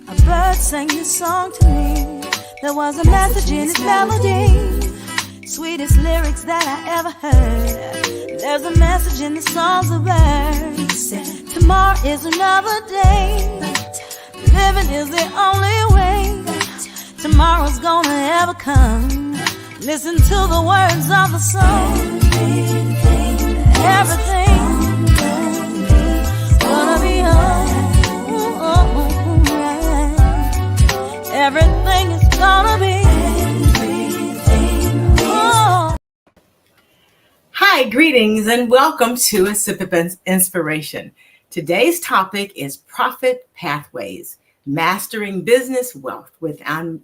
A bird sang this song to me. There was a message in its melody. Sweetest lyrics that I ever heard. There's a message in the songs of birds. Tomorrow is another day. Living is the only way tomorrow's gonna ever come. Listen to the words of the song. Everything gonna be alright. Everything is gonna be. Hi, greetings and welcome to A Sip of Inspiration. Today's topic is Profit Pathways, Mastering Business Wealth with, and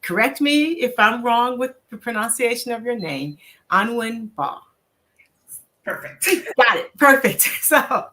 correct me if I'm wrong with the pronunciation of your name, Anwin Mbah. Perfect. Got it. Perfect. So,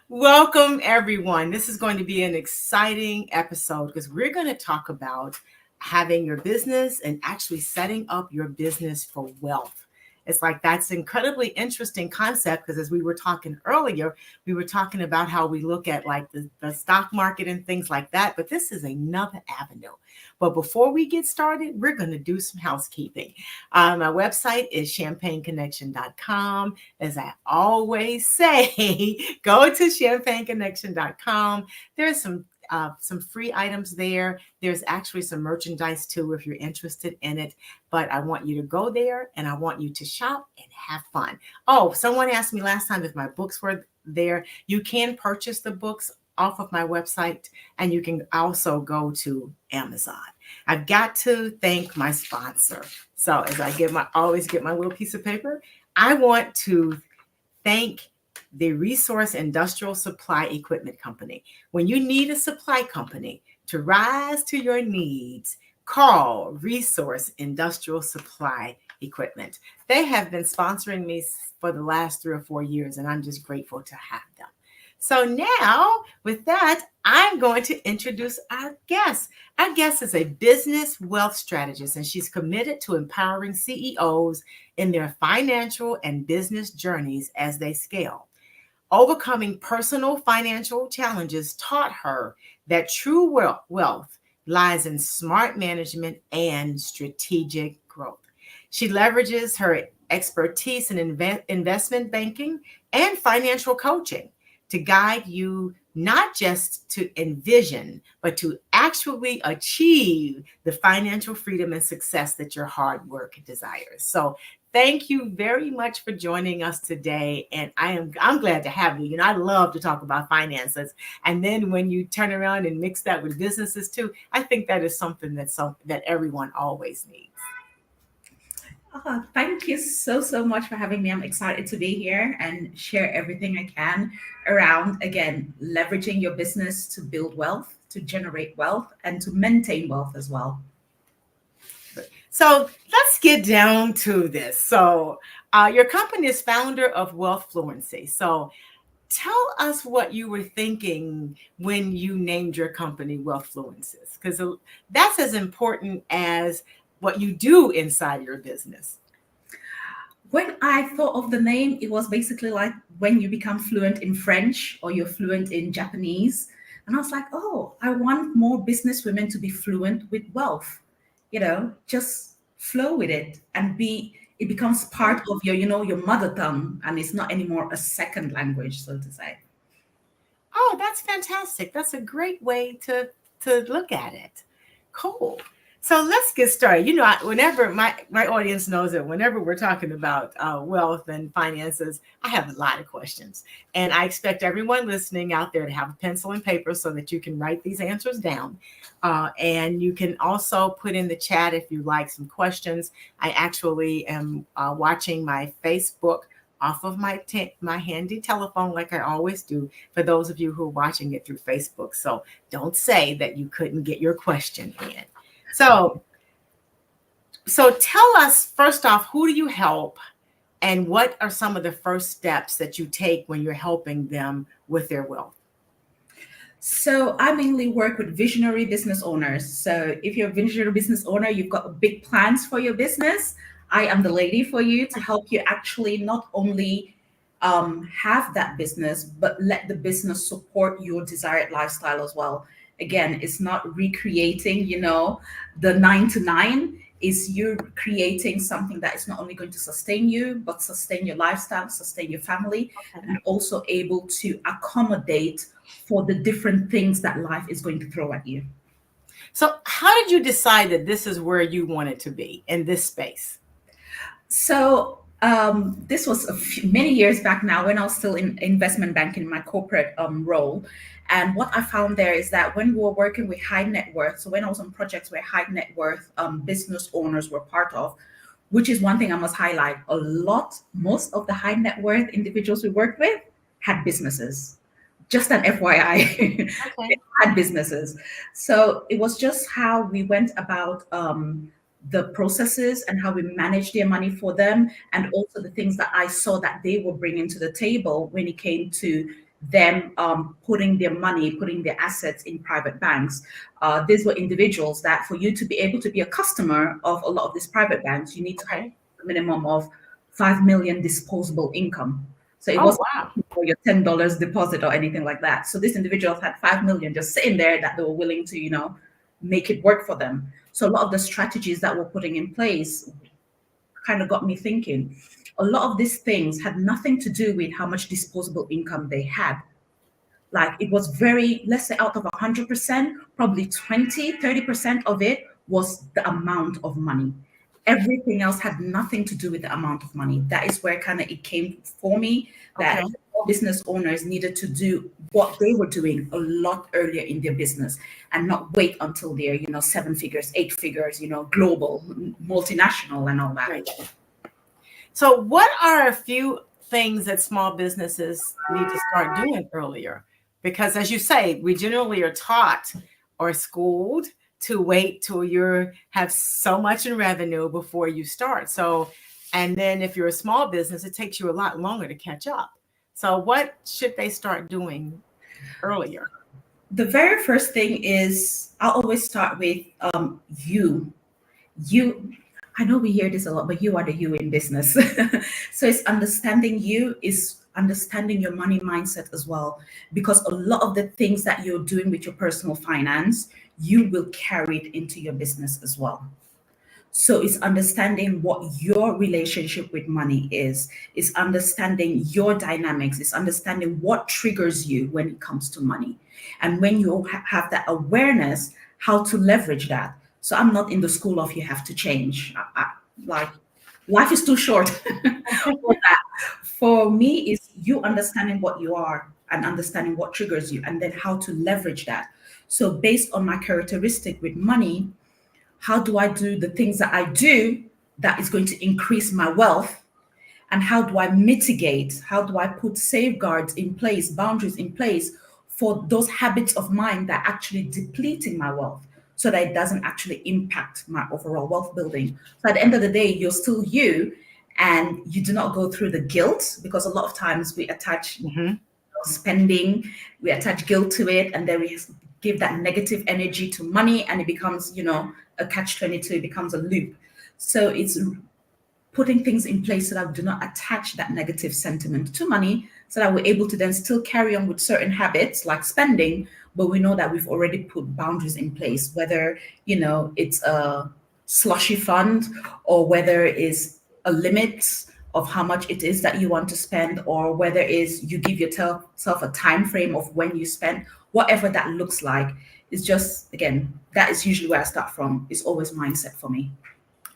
welcome everyone. This is going to be an exciting episode because we're going to talk about having your business and actually setting up your business for wealth. It's like that's an incredibly interesting concept because as we were talking earlier, we were talking about how we look at like the stock market and things like that. But this is another avenue. But before we get started, we're going to do some housekeeping. My website is champagneconnection.com. As I always say, go to champagneconnection.com. There's some free items there. There's actually some merchandise too if you're interested in it. But I want you to go there and I want you to shop and have fun. Oh, someone asked me last time if my books were there. You can purchase the books off of my website and you can also go to Amazon. I've got to thank my sponsor. So as I always get my little piece of paper, I want to thank the Resource Industrial Supply Equipment Company. When you need a supply company to rise to your needs, call Resource Industrial Supply Equipment. They have been sponsoring me for the last 3 or 4 years, and I'm just grateful to have them. So now, with that, I'm going to introduce our guest. Our guest is a business wealth strategist, and she's committed to empowering CEOs in their financial and business journeys as they scale. Overcoming personal financial challenges taught her that true wealth lies in smart management and strategic growth. She leverages her expertise in investment banking and financial coaching to guide you not just to envision, but to actually achieve the financial freedom and success that your hard work desires. So thank you very much for joining us today. And I'm glad to have you. You know, I love to talk about finances. And then when you turn around and mix that with businesses too, I think that is something that everyone always needs. Oh, thank you so much for having me. I'm excited to be here and share everything I can around, again, leveraging your business to build wealth, to generate wealth, and to maintain wealth as well. So let's get down to this. So your company is founder of Wealth Fluency. So tell us what you were thinking when you named your company Wealth Fluencies, because that's as important as what you do inside your business. When I thought of the name, it was basically like when you become fluent in French or you're fluent in Japanese. And I was like, oh, I want more business women to be fluent with wealth. You know, just flow with it and it becomes part of your, your mother tongue, and it's not anymore a second language, so to say. Oh, that's fantastic. That's a great way to look at it. Cool. So let's get started. You know, whenever my audience knows that whenever we're talking about wealth and finances, I have a lot of questions. And I expect everyone listening out there to have a pencil and paper so that you can write these answers down. And you can also put in the chat if you like some questions. I actually am watching my Facebook off of my handy telephone like I always do for those of you who are watching it through Facebook. So don't say that you couldn't get your question in. So tell us, first off, who do you help and what are some of the first steps that you take when you're helping them with their wealth? So I mainly work with visionary business owners. So if you're a visionary business owner, you've got big plans for your business, I am the lady for you to help you actually not only have that business, but let the business support your desired lifestyle as well. Again, it's not recreating, the 9 to 9. Is you're creating something that is not only going to sustain you, but sustain your lifestyle, sustain your family, and also able to accommodate for the different things that life is going to throw at you. So how did you decide that this is where you wanted to be in this space? So this was many years back now, when I was still in investment banking, my corporate role. And what I found there is that when we were working with high net worth, so when I was on projects where high net worth business owners were part of, which is one thing I must highlight, most of the high net worth individuals we worked with had businesses. Just an FYI, they had businesses. So it was just how we went about the processes and how we managed their money for them, and also the things that I saw that they were bringing to the table when it came to them putting their money, putting their assets in private banks. These were individuals that, for you to be able to be a customer of a lot of these private banks, you need to have a minimum of 5 million disposable income. So it wasn't for your $10 deposit or anything like that. So these individuals had 5 million just sitting there that they were willing to, make it work for them. So a lot of the strategies that we're putting in place kind of got me thinking. A lot of these things had nothing to do with how much disposable income they had. Like, it was very, let's say out of 100%, probably 30% of it was the amount of money. Everything else had nothing to do with the amount of money. That is where kind of it came for me, that business owners needed to do what they were doing a lot earlier in their business and not wait until they're, 7 figures, 8 figures, global, multinational and all that. Right. So what are a few things that small businesses need to start doing earlier? Because as you say, we generally are taught or schooled to wait till you have so much in revenue before you start. So, and then if you're a small business, it takes you a lot longer to catch up. So what should they start doing earlier? The very first thing is, I always start with you. I know we hear this a lot, but you are the you in business. So it's understanding you, is understanding your money mindset as well, because a lot of the things that you're doing with your personal finance, you will carry it into your business as well. So it's understanding what your relationship with money is understanding your dynamics, it's understanding what triggers you when it comes to money. And when you have that awareness, how to leverage that. So I'm not in the school of you have to change. Like, life is too short for that. For me, is you understanding what you are and understanding what triggers you, and then how to leverage that. So based on my characteristic with money, how do I do the things that I do that is going to increase my wealth? And how do I mitigate? How do I put safeguards in place, boundaries in place for those habits of mine that are actually depleting my wealth, so that it doesn't actually impact my overall wealth building? So at the end of the day, you're still you, and you do not go through the guilt, because a lot of times we attach spending, we attach guilt to it, and then we give that negative energy to money, and it becomes, a catch-22, it becomes a loop. So it's putting things in place so that we do not attach that negative sentiment to money, so that we're able to then still carry on with certain habits like spending, but we know that we've already put boundaries in place, whether, it's a slushy fund, or whether it's a limit of how much it is that you want to spend, or whether it is you give yourself a time frame of when you spend, whatever that looks like. Is just, again, that is usually where I start from. It's always mindset for me.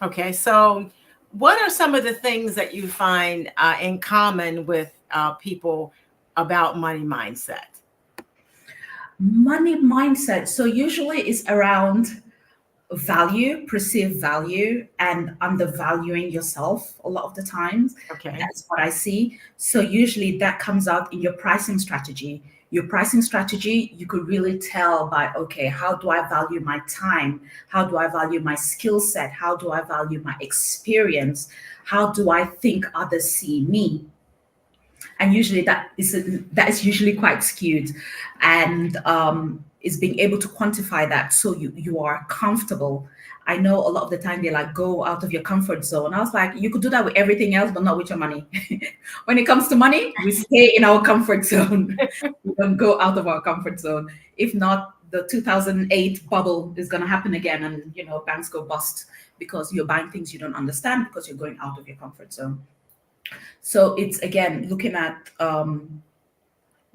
Okay, so what are some of the things that you find in common with people about money mindset? Money mindset. So usually it's around value, perceived value, and undervaluing yourself a lot of the times. Okay. That's what I see. So usually that comes out in your pricing strategy. Your pricing strategy, you could really tell by, okay, how do I value my time? How do I value my skill set? How do I value my experience? How do I think others see me? And usually that is usually quite skewed, and is being able to quantify that so you are comfortable. I know a lot of the time they like, go out of your comfort zone. I was like, you could do that with everything else, but not with your money. When it comes to money, we stay in our comfort zone. We don't go out of our comfort zone. If not, the 2008 bubble is going to happen again, and banks go bust because you're buying things you don't understand because you're going out of your comfort zone. So it's again looking at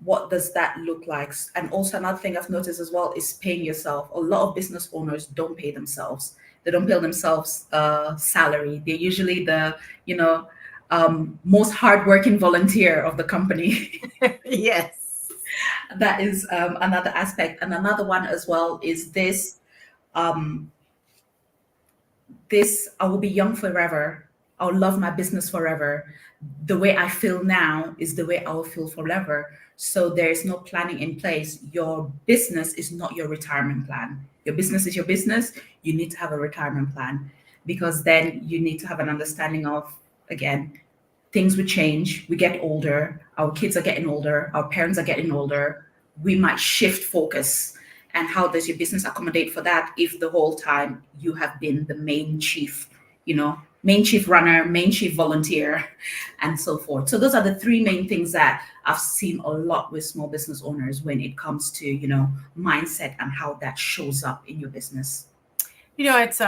what does that look like. And also another thing I've noticed as well is paying yourself. A lot of business owners don't pay themselves. They don't pay themselves salary. They're usually the most hardworking volunteer of the company. Yes. That is another aspect. And another one as well is this I will be young forever. I'll love my business forever. The way I feel now is the way I will feel forever. So there's no planning in place. Your business is not your retirement plan. Your business is your business. You need to have a retirement plan, because then you need to have an understanding of, again, things would change. We get older. Our kids are getting older. Our parents are getting older. We might shift focus. And how does your business accommodate for that if the whole time you have been the main chief, main chief runner, main chief volunteer, and so forth? So those are the three main things that I've seen a lot with small business owners when it comes to, mindset and how that shows up in your business. It's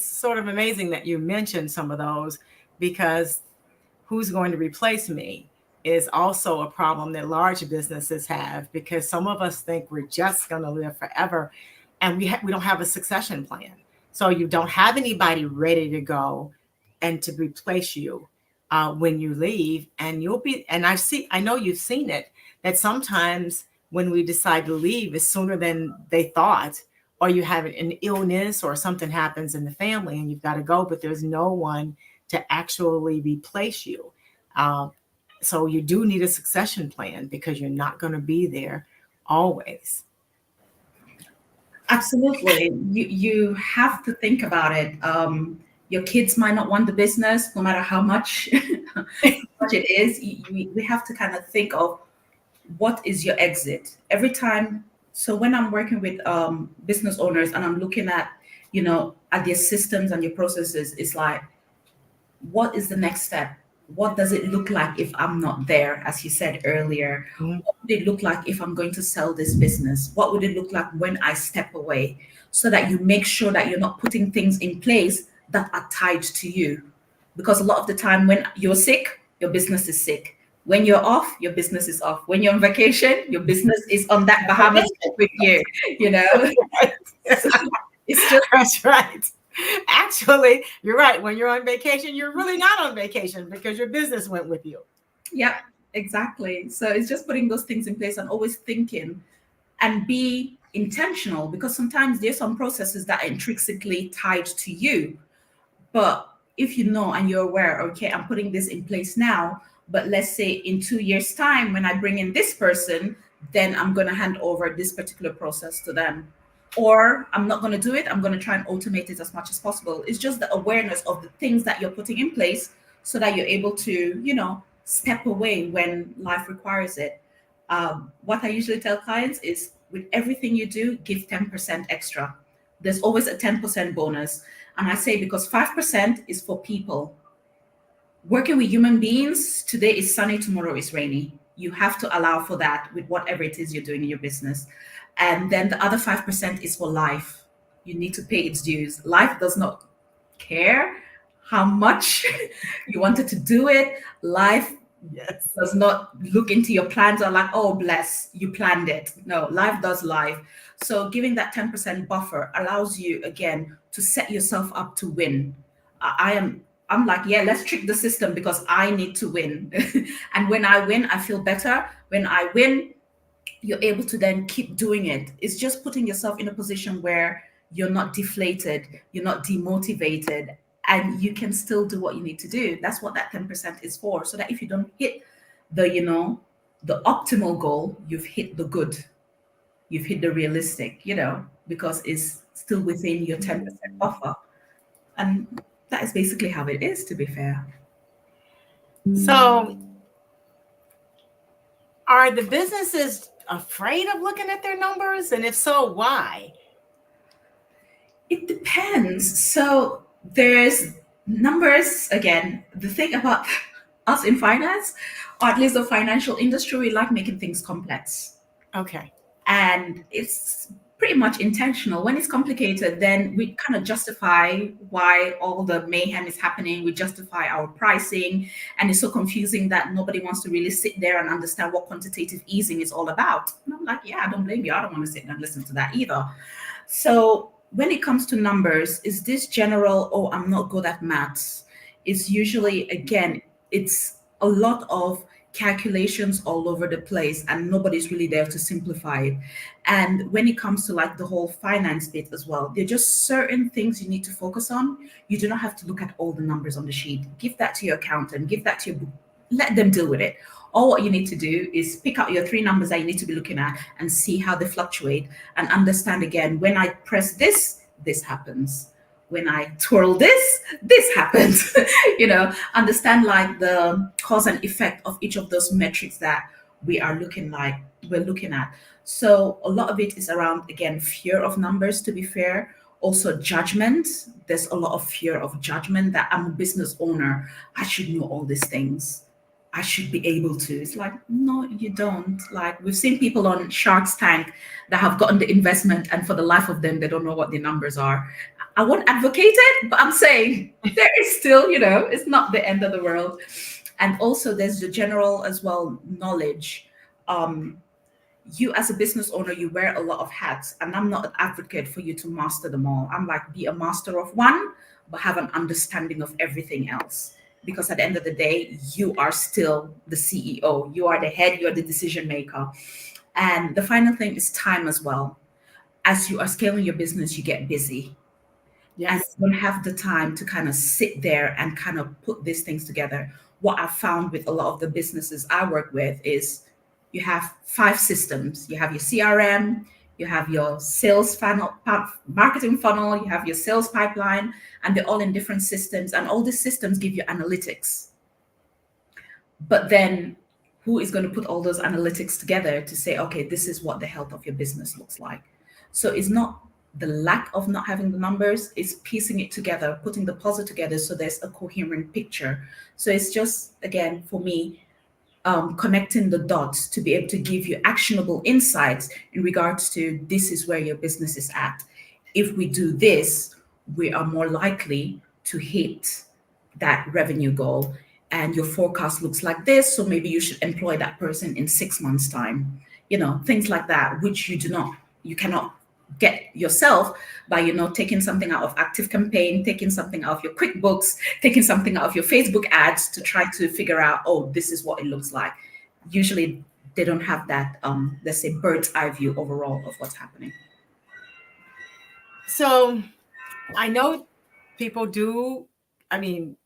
sort of amazing that you mentioned some of those, because who's going to replace me is also a problem that large businesses have, because some of us think we're just going to live forever, and we don't have a succession plan. So you don't have anybody ready to go and to replace you when you leave. And I know you've seen it, that sometimes when we decide to leave is sooner than they thought, or you have an illness or something happens in the family and you've got to go, but there's no one to actually replace you. So you do need a succession plan, because you're not going to be there always. Absolutely. You have to think about it. Your kids might not want the business, no matter how much, it is. We have to kind of think of what is your exit every time. So when I'm working with business owners and I'm looking at, at their systems and your processes, it's like, what is the next step? What does it look like if I'm not there? As you said earlier, what would it look like if I'm going to sell this business? What would it look like when I step away? So that you make sure that you're not putting things in place that are tied to you. Because a lot of the time when you're sick, your business is sick. When you're off, your business is off. When you're on vacation, your business is on that Bahamas with you, So it's just... That's right. Actually, you're right. When you're on vacation, you're really not on vacation, because your business went with you. Yeah, exactly. So it's just putting those things in place and always thinking and be intentional, because sometimes there's some processes that are intrinsically tied to you. But if you know and you're aware, okay, I'm putting this in place now, but let's say in 2 years' time, when I bring in this person, then I'm going to hand over this particular process to them. Or I'm not going to do it. I'm going to try and automate it as much as possible. It's just the awareness of the things that you're putting in place so that you're able to, step away when life requires it. What I usually tell clients is, with everything you do, give 10% extra. There's always a 10% bonus. And I say, because 5% is for people. Working with human beings, today is sunny, tomorrow is rainy. You have to allow for that with whatever it is you're doing in your business. And then the other 5% is for life. You need to pay its dues. Life does not care how much you wanted to do it. Life does not look into your plans or like, oh, bless, you planned it. No, life does life. So giving that 10% buffer allows you, again, to set yourself up to win. I'm like, yeah, let's trick the system, because I need to win. And when I win, I feel better. When I win, you're able to then keep doing it. It's just putting yourself in a position where you're not deflated, you're not demotivated, and you can still do what you need to do. That's what that 10% is for. So that if you don't hit the optimal goal, you've hit the good, you've hit the realistic, because it's still within your 10% buffer. And that is basically how it is, to be fair. So are the businesses afraid of looking at their numbers? And if so, why? It depends. So there's numbers. Again, the thing about us in finance, or at least the financial industry, we like making things complex. Okay. And it's pretty much intentional. When it's complicated, then we kind of justify why all the mayhem is happening. We justify our pricing, and it's so confusing that nobody wants to really sit there and understand what quantitative easing is all about. And I'm like, yeah, I don't blame you. I don't want to sit and listen to that either. So when it comes to numbers, is this general, oh, I'm not good at maths? It's usually, again, it's a lot of calculations all over the place and nobody's really there to simplify it. And when it comes to like the whole finance bit as well, there are just certain things you need to focus on. You do not have to look at all the numbers on the sheet. Give that to your accountant, give that to your book, let them deal with it. All what you need to do is pick out your three numbers that you need to be looking at and see how they fluctuate and understand again, when I press this, this happens. When I twirl this, this happens. Understand like the cause and effect of each of those metrics that we're looking at. So a lot of it is around, again, fear of numbers, to be fair. Also judgment. There's a lot of fear of judgment that I'm a business owner. I should know all these things. I should be able to. It's like, no, you don't. Like, we've seen people on Shark's Tank that have gotten the investment and for the life of them, they don't know what the numbers are. I won't advocate it, but I'm saying there is still, it's not the end of the world. And also there's the general as well knowledge. You as a business owner, you wear a lot of hats, and I'm not an advocate for you to master them all. I'm like, be a master of one, but have an understanding of everything else. Because at the end of the day, you are still the CEO. You are the head, you're the decision maker. And the final thing is time as well. As you are scaling your business, you get busy. Yes. And don't have the time to kind of sit there and kind of put these things together. What I've found with a lot of the businesses I work with is you have 5 systems. You have your CRM, you have your sales funnel, marketing funnel, you have your sales pipeline, and they're all in different systems. And all these systems give you analytics. But then who is going to put all those analytics together to say, okay, this is what the health of your business looks like? So it's not the lack of not having the numbers, it's piecing it together, putting the puzzle together so there's a coherent picture. So it's just, again, for me, connecting the dots to be able to give you actionable insights in regards to this is where your business is at. If we do this, we are more likely to hit that revenue goal. And your forecast looks like this, so maybe you should employ that person in 6 months' time. Things like that, which you cannot get yourself by taking something out of ActiveCampaign, taking something out of your QuickBooks, taking something out of your Facebook ads to try to figure out, oh, this is what it looks like. Usually they don't have that let's say bird's eye view overall of what's happening. So I know people do,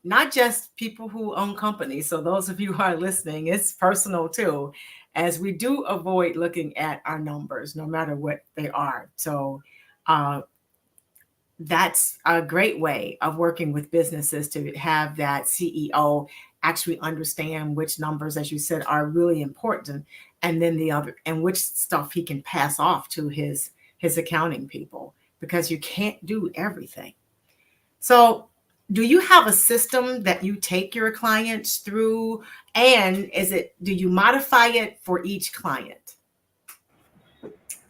not just people who own companies. So those of you who are listening, it's personal too, as we do avoid looking at our numbers, no matter what they are. So that's a great way of working with businesses, to have that CEO actually understand which numbers, as you said, are really important, and then the other, and which stuff he can pass off to his accounting people, because you can't do everything. So do you have a system that you take your clients through, and do you modify it for each client?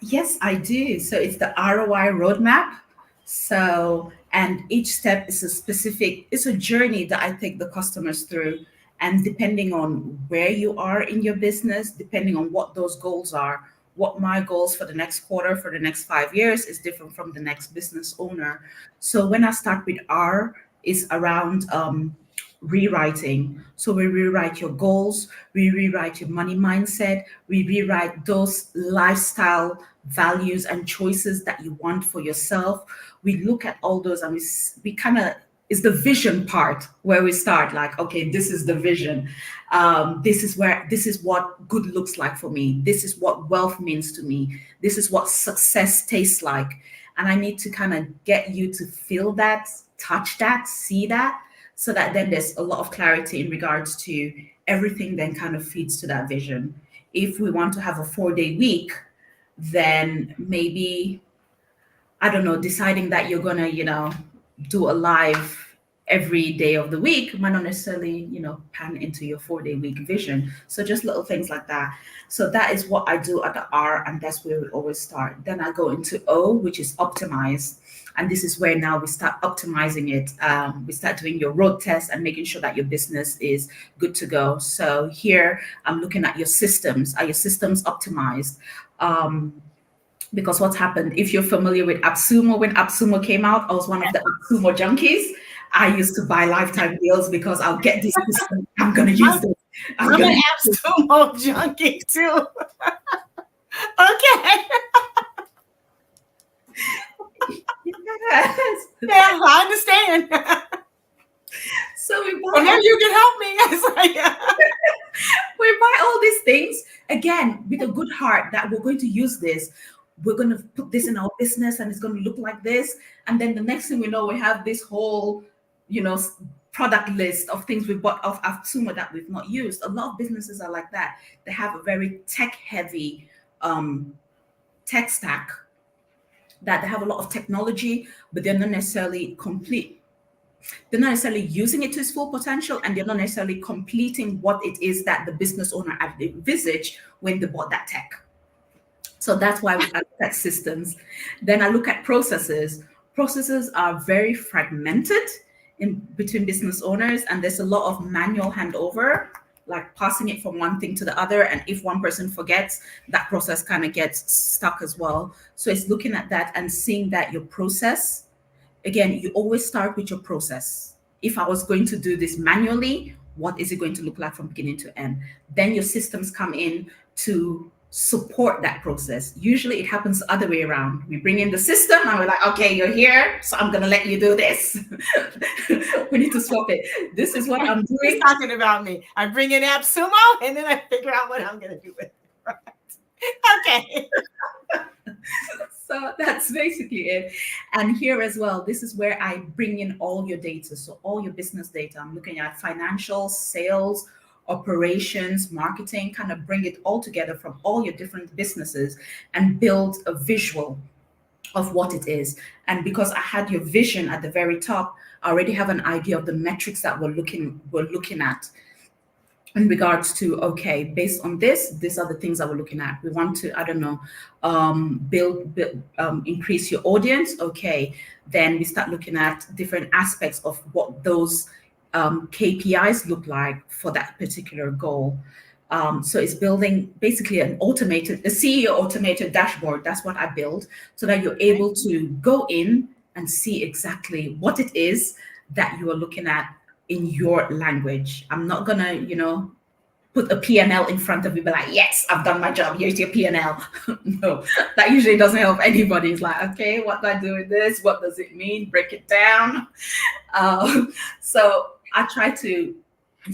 Yes, I do. So it's the ROI roadmap. So, and each step is it's a journey that I take the customers through. And depending on where you are in your business, depending on what those goals are, what my goals for the next quarter, for the next 5 years is different from the next business owner. So when I start with R, is around rewriting. So we rewrite your goals, we rewrite your money mindset, we rewrite those lifestyle values and choices that you want for yourself. We look at all those, and we kind of, is the vision part where we start, like, okay, this is the vision. This is what good looks like for me. This is what wealth means to me. This is what success tastes like. And I need to kind of get you to feel that, touch that, see that, so that then there's a lot of clarity in regards to everything then kind of feeds to that vision. If we want to have a 4-day week, then maybe, I don't know, deciding that you're gonna, do a live every day of the week might not necessarily, pan into your 4-day week vision. So just little things like that. So that is what I do at the R, and that's where we always start. Then I go into O, which is optimize. And this is where now we start optimizing it. We start doing your road test and making sure that your business is good to go. So here I'm looking at your systems. Are your systems optimized? Because what's happened, if you're familiar with AppSumo, when AppSumo came out, I was one of the AppSumo junkies. I used to buy lifetime deals because I'll get this system. I'm going to use this. I'm an AppSumo junkie too. Okay. Yes. Yeah, I understand. So we buy, Well, maybe you can help me. It's like, we buy all these things, again, with a good heart that we're going to use this. We're going to put this in our business and it's going to look like this. And then the next thing we know, we have this whole, product list of things we bought off AppSumo that we've not used. A lot of businesses are like that. They have a very tech-heavy tech stack, that they have a lot of technology, but they're not necessarily complete. They're not necessarily using it to its full potential, and they're not necessarily completing what it is that the business owner had envisaged when they bought that tech. So that's why I look at systems. Then I look at processes. Processes are very fragmented in between business owners, and there's a lot of manual handover, like passing it from one thing to the other. And if one person forgets, that process kind of gets stuck as well. So it's looking at that and seeing that your process, again, you always start with your process. If I was going to do this manually, what is it going to look like from beginning to end? Then your systems come in to support that process. Usually it happens the other way around. We bring in the system and we're like, okay, you're here, so I'm going to let you do this. We need to swap it. This is what I'm doing. He's talking about me. I bring in AppSumo and then I figure out what I'm going to do with it. Right. Okay. So that's basically it. And here as well, this is where I bring in all your data. So all your business data. I'm looking at financials, sales, operations, marketing, kind of bring it all together from all your different businesses and build a visual of what it is. And because I had your vision at the very top, I already have an idea of the metrics that we're looking at in regards to, okay, based on this, these are the things that we're looking at. We want to, increase your audience. Okay, then we start looking at different aspects of what those KPIs look like for that particular goal. So it's building basically a CEO automated dashboard. That's what I build, so that you're able to go in and see exactly what it is that you are looking at in your language. I'm not gonna, put a P&L in front of you, be like, yes, I've done my job, here's your P&L. No, that usually doesn't help anybody. It's like, okay, what do I do with this? What does it mean? Break it down. So I try to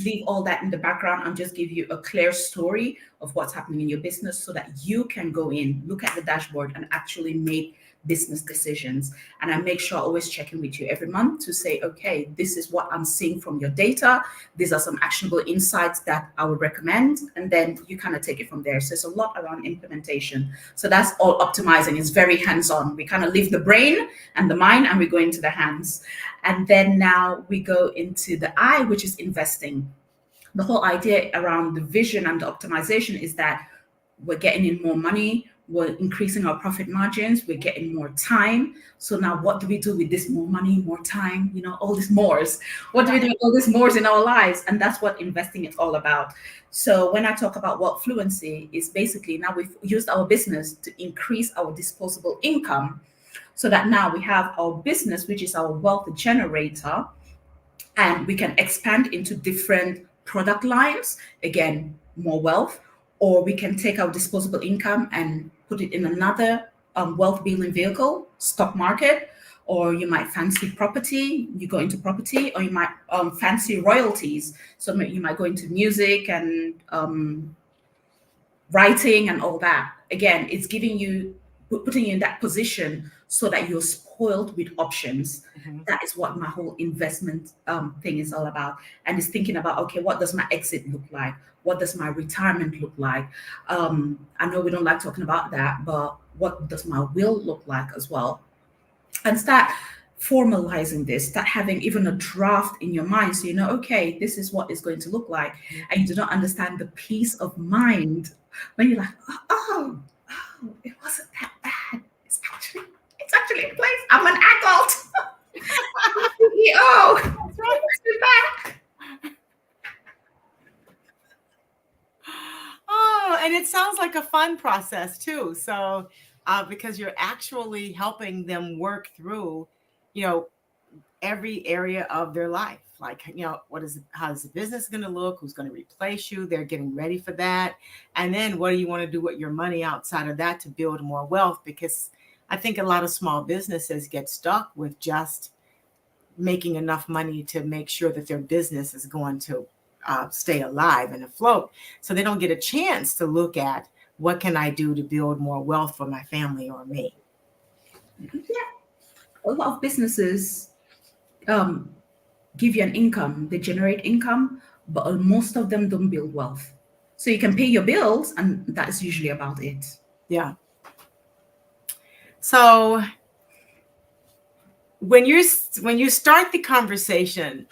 leave all that in the background and just give you a clear story of what's happening in your business, so that you can go in, look at the dashboard and actually make business decisions. And I make sure I always check in with you every month to say, okay, this is what I'm seeing from your data. These are some actionable insights that I would recommend. And then you kind of take it from there. So it's a lot around implementation. So that's all optimizing. It's very hands-on. We kind of leave the brain and the mind and we go into the hands. And then now we go into the I, which is investing. The whole idea around the vision and the optimization is that we're getting in more money, we're increasing our profit margins, we're getting more time. So now what do we do with this more money, more time, all these mores? What do we do with all these mores in our lives? And that's what investing is all about. So when I talk about wealth fluency, is basically now we've used our business to increase our disposable income, so that now we have our business, which is our wealth generator, and we can expand into different product lines, again, more wealth. Or we can take our disposable income and put it in another wealth building vehicle, stock market, or you might fancy property, you go into property, or you might fancy royalties. So you might go into music and writing and all that. Again, it's putting you in that position so that you're spoiled with options. Mm-hmm. That is what my whole investment thing is all about. And it's thinking about, okay, what does my exit look like? What does my retirement look like? I know we don't like talking about that, but what does my will look like as well? And start formalizing this, start having even a draft in your mind, so you know, okay, this is what it's going to look like. And you do not understand the peace of mind when you're like, oh, it wasn't that bad. It's actually in place. I'm an adult. CEO. That's right. Oh, and it sounds like a fun process too. So, because you're actually helping them work through, every area of their life. Like, how is the business going to look? Who's going to replace you? They're getting ready for that. And then what do you want to do with your money outside of that to build more wealth? Because I think a lot of small businesses get stuck with just making enough money to make sure that their business is going to stay alive and afloat. So they don't get a chance to look at what can I do to build more wealth for my family or me. Yeah. A lot of businesses give you an income, they generate income, but most of them don't build wealth. So you can pay your bills, and that's usually about it. Yeah. So when you start the conversation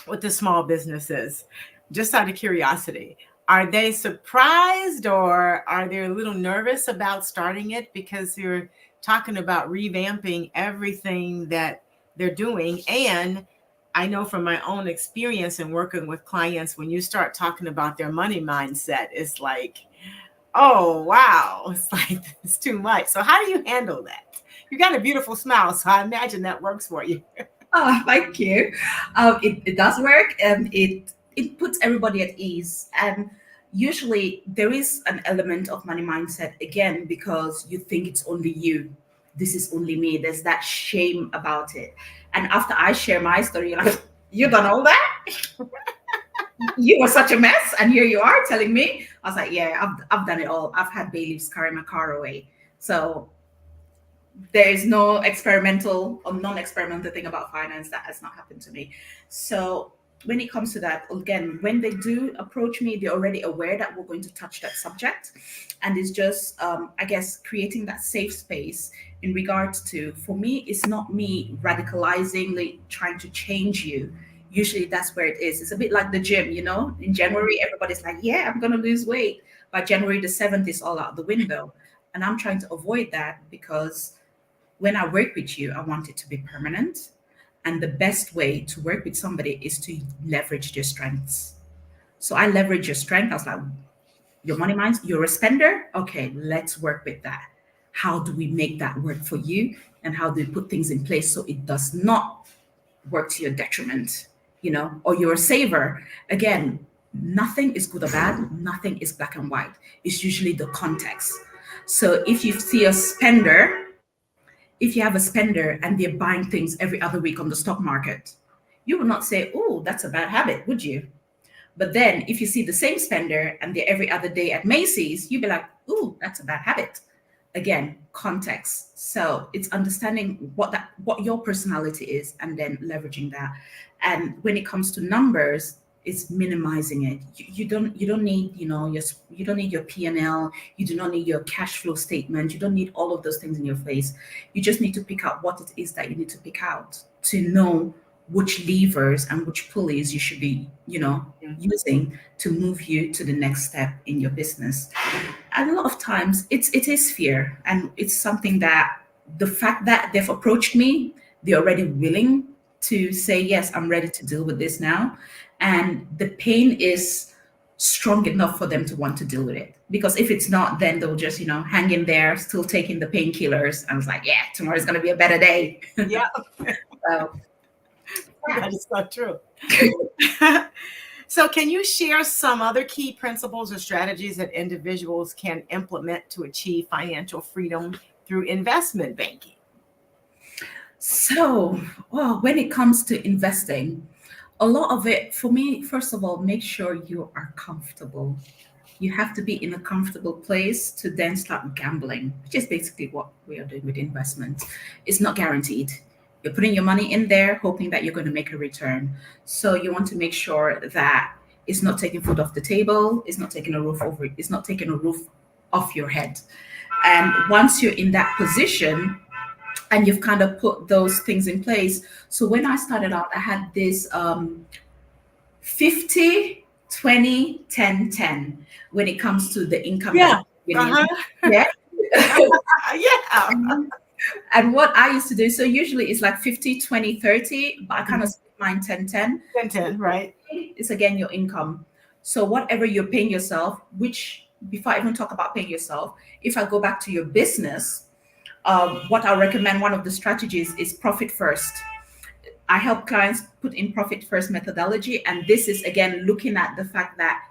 with the small businesses, just out of curiosity, are they surprised or are they a little nervous about starting it because you're talking about revamping everything that they're doing? And I know from my own experience in working with clients, when you start talking about their money mindset, it's like, oh, wow, it's like, it's too much. So how do you handle that? You got a beautiful smile, so I imagine that works for you. Oh, thank you. It does work, and it puts everybody at ease. And usually there is an element of money mindset, again, because you think it's only you. This is only me. There's that shame about it. And after I share my story, you're like, you done all that? You were such a mess, and here you are telling me. I was like, yeah, I've done it all. I've had bailiffs carry my car away. So there is no experimental or non-experimental thing about finance that has not happened to me. So when it comes to that, again, when they do approach me, they're already aware that we're going to touch that subject. And it's just, I guess, creating that safe space in regards to, for me, it's not me radicalizing, like trying to change you. Usually that's where it is. It's a bit like the gym, in January, everybody's like, yeah, I'm going to lose weight. By January the 7th, it's all out the window. And I'm trying to avoid that, because when I work with you, I want it to be permanent. And the best way to work with somebody is to leverage their strengths. So I leverage your strength. I was like, your money minds, you're a spender. Okay, let's work with that. How do we make that work for you? And how do we put things in place so it does not work to your detriment, or you're a saver. Again, nothing is good or bad. Nothing is black and white. It's usually the context. So if you see a spender, if you have a spender and they're buying things every other week on the stock market, you will not say, oh, that's a bad habit, would you? But then if you see the same spender and they're every other day at Macy's, you'd be like, oh, that's a bad habit. Again, context. So it's understanding what your personality is and then leveraging that. And when it comes to numbers, it's minimizing it. You don't need, you don't need your P&L. You do not need your cash flow statement. You don't need all of those things in your face. You just need to pick out what it is that you need to pick out to know which levers and which pulleys you should be, using to move you to the next step in your business. And a lot of times it is fear, and it's something that the fact that they've approached me, they're already willing to say, yes, I'm ready to deal with this now. And the pain is strong enough for them to want to deal with it. Because if it's not, then they'll just, hang in there, still taking the painkillers. I was like, yeah, tomorrow's going to be a better day. Yeah. So, that is so true. So can you share some other key principles or strategies that individuals can implement to achieve financial freedom through investment banking? So, when it comes to investing, a lot of it, for me, first of all, make sure you are comfortable. You have to be in a comfortable place to then start gambling, which is basically what we are doing with investment. It's not guaranteed. You're putting your money in there, hoping that you're going to make a return. So you want to make sure that it's not taking food off the table, it's not taking a roof over it, it's not taking a roof off your head. And once you're in that position, and you've kind of put those things in place. So when I started out, I had this 50, 20, 10, 10 when it comes to the income. Yeah. That yeah. Yeah. And what I used to do, so usually it's like 50, 20, 30, but I kind of split mine 10, 10. 10, 10, right. It's again your income. So whatever you're paying yourself, which before I even talk about paying yourself, if I go back to your business, what I recommend, one of the strategies is profit first. I help clients put in profit first methodology. And this is again looking at the fact that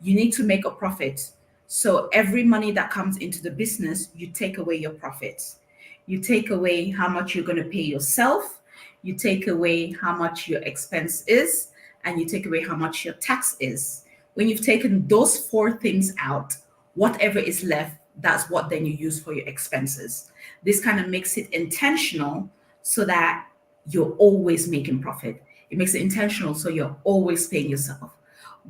you need to make a profit. So every money that comes into the business, you take away your profits. You take away how much you're going to pay yourself. You take away how much your expense is, and you take away how much your tax is. When you've taken those four things out, whatever is left, that's what then you use for your expenses. This kind of makes it intentional so that you're always making profit. It makes it intentional so you're always paying yourself.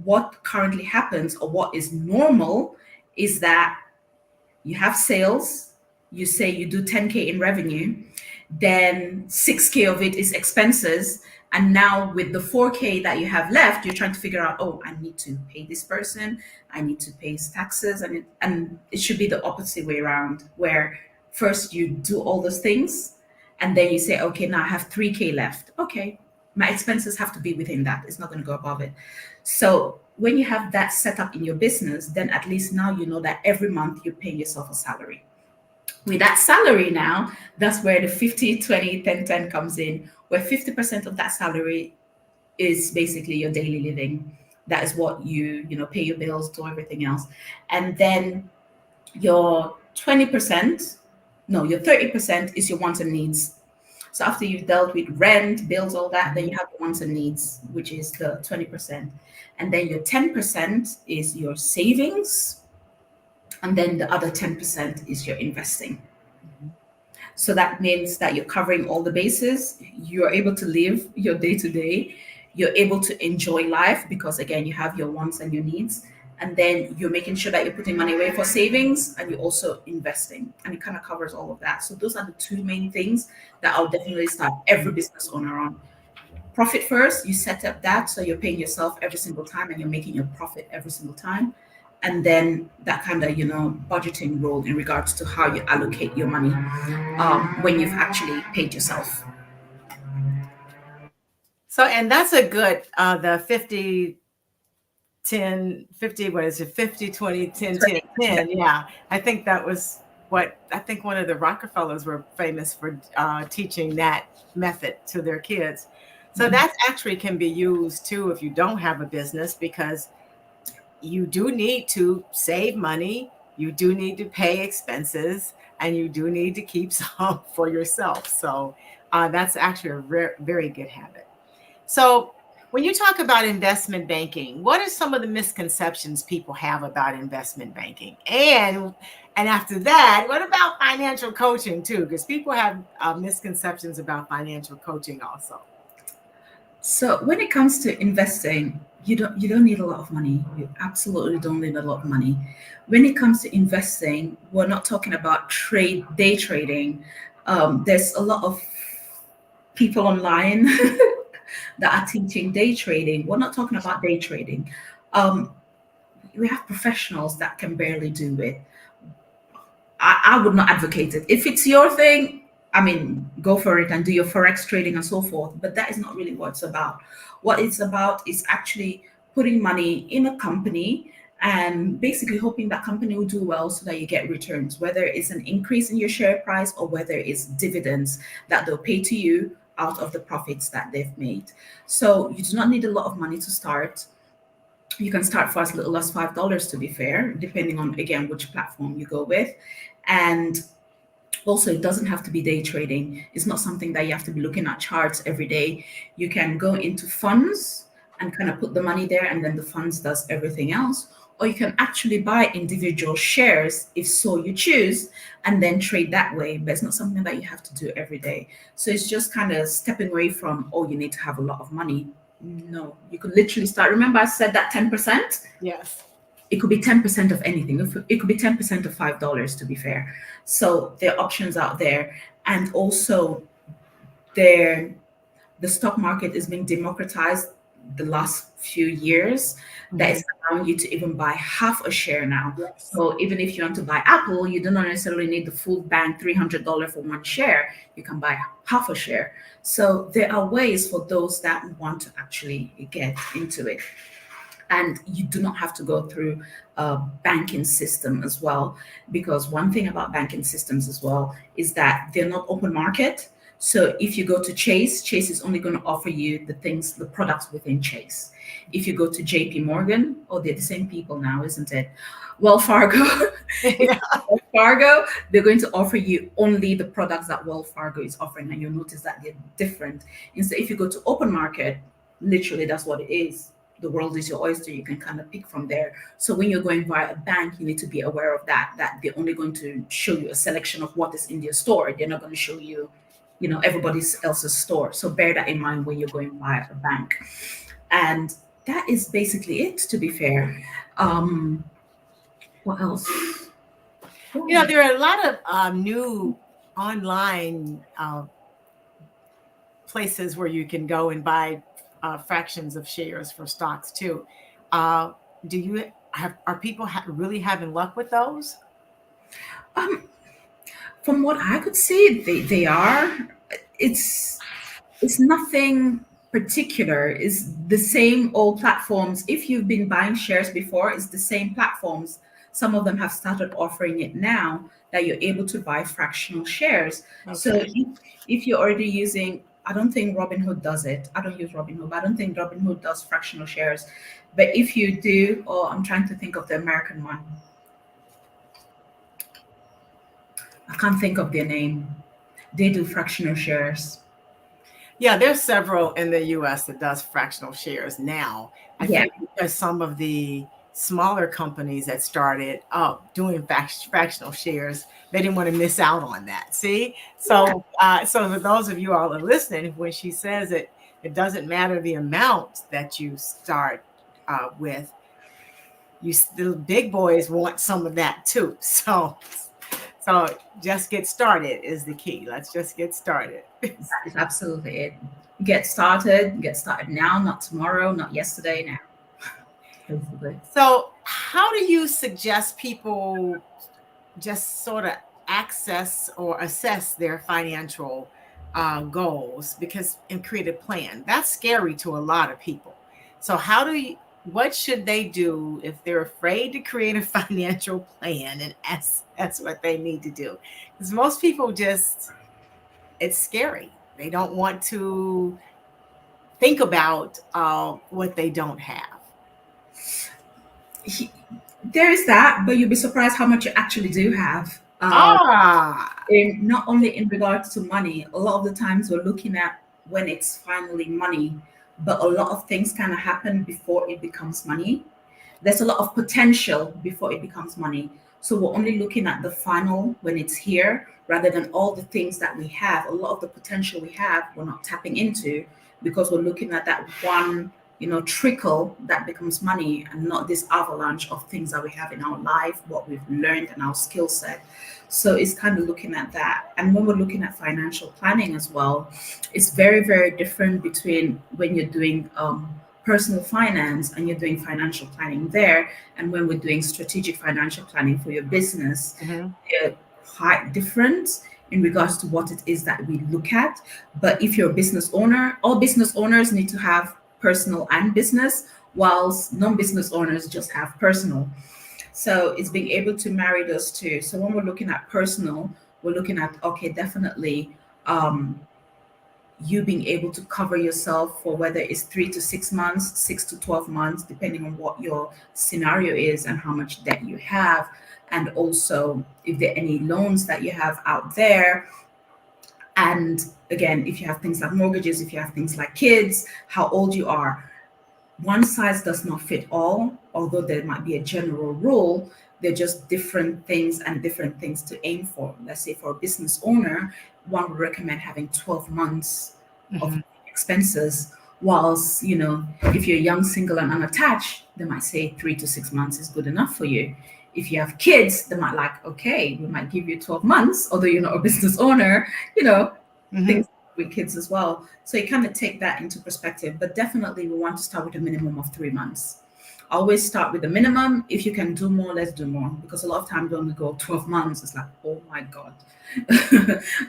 What currently happens, or what is normal, is that you have sales, you say you do 10K in revenue, then 6K of it is expenses. And now with the 4K that you have left, you're trying to figure out, oh, I need to pay this person, I need to pay his taxes. And it should be the opposite way around, where first you do all those things, and then you say, okay, now I have 3K left. Okay, my expenses have to be within that. It's not going to go above it. So when you have that set up in your business, then at least now you know that every month you're paying yourself a salary. With that salary now, that's where the 50, 20, 10, 10 comes in, where 50% of that salary is basically your daily living. That is what you pay your bills, do everything else. And then your 20%, no, your 30% is your wants and needs. So after you've dealt with rent, bills, all that, then you have the wants and needs, which is the 20%. And then your 10% is your savings. And then the other 10% is your investing. So that means that you're covering all the bases. You're able to live your day to day. You're able to enjoy life because, again, you have your wants and your needs. And then you're making sure that you're putting money away for savings, and you're also investing. And it kind of covers all of that. So those are the two main things that I'll definitely start every business owner on. Profit first, you set up that so you're paying yourself every single time and you're making your profit every single time. And then that kind of, budgeting role in regards to how you allocate your money when you've actually paid yourself. So, and that's a good, the 50, 10, 50, what is it? 50, 20, 10, 10, 10. Yeah. I think that was one of the Rockefellers were famous for teaching that method to their kids. So that actually can be used too if you don't have a business, because you do need to save money, you do need to pay expenses, and you do need to keep some for yourself. So that's actually a very good habit. So when you talk about investment banking, what are some of the misconceptions people have about investment banking? And after that, what about financial coaching too? Because people have misconceptions about financial coaching also. So when it comes to investing, you don't need a lot of money. You absolutely don't need a lot of money. When it comes to investing, we're not talking about day trading. There's a lot of people online that are teaching day trading. We're not talking about day trading. We have professionals that can barely do it. I would not advocate it. If it's your thing, I mean, go for it and do your Forex trading and so forth. But that is not really what it's about. What it's about is actually putting money in a company and basically hoping that company will do well so that you get returns, whether it's an increase in your share price or whether it's dividends that they'll pay to you out of the profits that they've made. So you do not need a lot of money to start. You can start for as little as $5, to be fair, depending on, again, which platform you go with. And also, it doesn't have to be day trading. It's not something that you have to be looking at charts every day. You can go into funds and kind of put the money there, and then the funds does everything else. Or you can actually buy individual shares if so you choose, and then trade that way. But it's not something that you have to do every day. So it's just kind of stepping away from, oh, you need to have a lot of money. No, you could literally start. Remember I said that 10%? Yes. It could be 10% of anything. It could be 10% of $5, to be fair. So there are options out there. And also the stock market is being democratized the last few years. That is allowing you to even buy half a share now. Yes. So even if you want to buy Apple, you don't necessarily need the full bank $300 for one share. You can buy half a share. So there are ways for those that want to actually get into it. And you do not have to go through a banking system as well, because one thing about banking systems as well is that they're not open market. So if you go to Chase, Chase is only going to offer you the products within Chase. If you go to JP Morgan, oh, they're the same people now, isn't it? Wells Fargo, Wells Fargo, they're going to offer you only the products that Wells Fargo is offering, and you'll notice that they're different. Instead, if you go to open market, literally that's what it is. The world is your oyster. You can kind of pick from there. So when you're going via a bank, you need to be aware of that they're only going to show you a selection of what is in their store. They're not going to show you, everybody else's store. So bear that in mind when you're going via a bank. And that is basically it, to be fair. What else? There are a lot of new online places where you can go and buy fractions of shares for stocks too. Are people really having luck with those? From what I could see, they are. It's nothing particular. It's the same old platforms. If you've been buying shares before, it's the same platforms. Some of them have started offering it now that you're able to buy fractional shares. Okay. So if you're already using, I don't think Robinhood does it. I don't use Robinhood, but I don't think Robinhood does fractional shares. But if you do, I'm trying to think of the American one. I can't think of their name. They do fractional shares. Yeah, there's several in the US that does fractional shares now. I think because some of the smaller companies that started doing fractional shares, they didn't want to miss out on that. See? So so for those of you all that are listening, when she says it doesn't matter the amount that you start with, the big boys want some of that too. So just get started is the key. Let's just get started. That is absolutely it. Get started now, not tomorrow, not yesterday, now. So how do you suggest people just sort of access or assess their financial goals and create a plan? That's scary to a lot of people. So what should they do if they're afraid to create a financial plan? And that's what they need to do. Because most people it's scary. They don't want to think about what they don't have. There is that, but you'll be surprised how much you actually do have. Not only in regards to money, a lot of the times we're looking at when it's finally money, but a lot of things kind of happen before it becomes money. There's a lot of potential before it becomes money. So we're only looking at the final when it's here, rather than all the things that we have. A lot of the potential we have, we're not tapping into, because we're looking at that one trickle that becomes money, and not this avalanche of things that we have in our life, what we've learned and our skill set. So it's kind of looking at that. And when we're looking at financial planning as well, it's very, very different between when you're doing personal finance and you're doing financial planning there, and when we're doing strategic financial planning for your business. They're quite different in regards to what it is that we look at. But if you're a business owner, all business owners need to have personal and business, whilst non-business owners just have personal. So it's being able to marry those two. So when we're looking at personal, we're looking at, definitely you being able to cover yourself for whether it's 3 to 6 months, 6 to 12 months, depending on what your scenario is and how much debt you have. And also if there are any loans that you have out there. And again, if you have things like mortgages, if you have things like kids, how old you are. One size does not fit all, although there might be a general rule. They're just different things and different things to aim for. Let's say for a business owner, one would recommend having 12 months of expenses, whilst, if you're young, single and unattached, they might say 3 to 6 months is good enough for you. If you have kids, they might like, okay, we might give you 12 months, although you're not a business owner, things with kids as well. So you kind of take that into perspective, but definitely we want to start with a minimum of 3 months. Always start with the minimum. If you can do more, let's do more. Because a lot of times when we go 12 months, it's like, oh my God.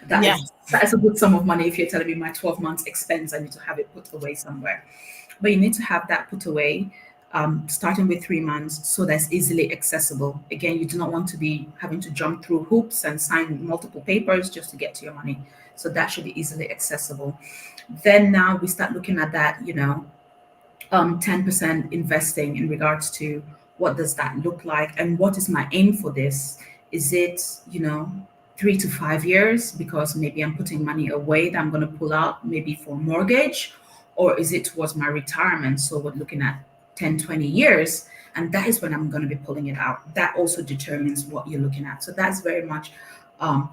That is a good sum of money. If you're telling me my 12 months expense, I need to have it put away somewhere. But you need to have that put away, starting with 3 months, so that's easily accessible. Again, you do not want to be having to jump through hoops and sign multiple papers just to get to your money. So that should be easily accessible. Then now we start looking at that, 10% investing in regards to what does that look like and what is my aim for this? Is it, 3 to 5 years because maybe I'm putting money away that I'm going to pull out maybe for mortgage, or is it towards my retirement? So we're looking at 10, 20 years, and that is when I'm going to be pulling it out. That also determines what you're looking at. So that's very much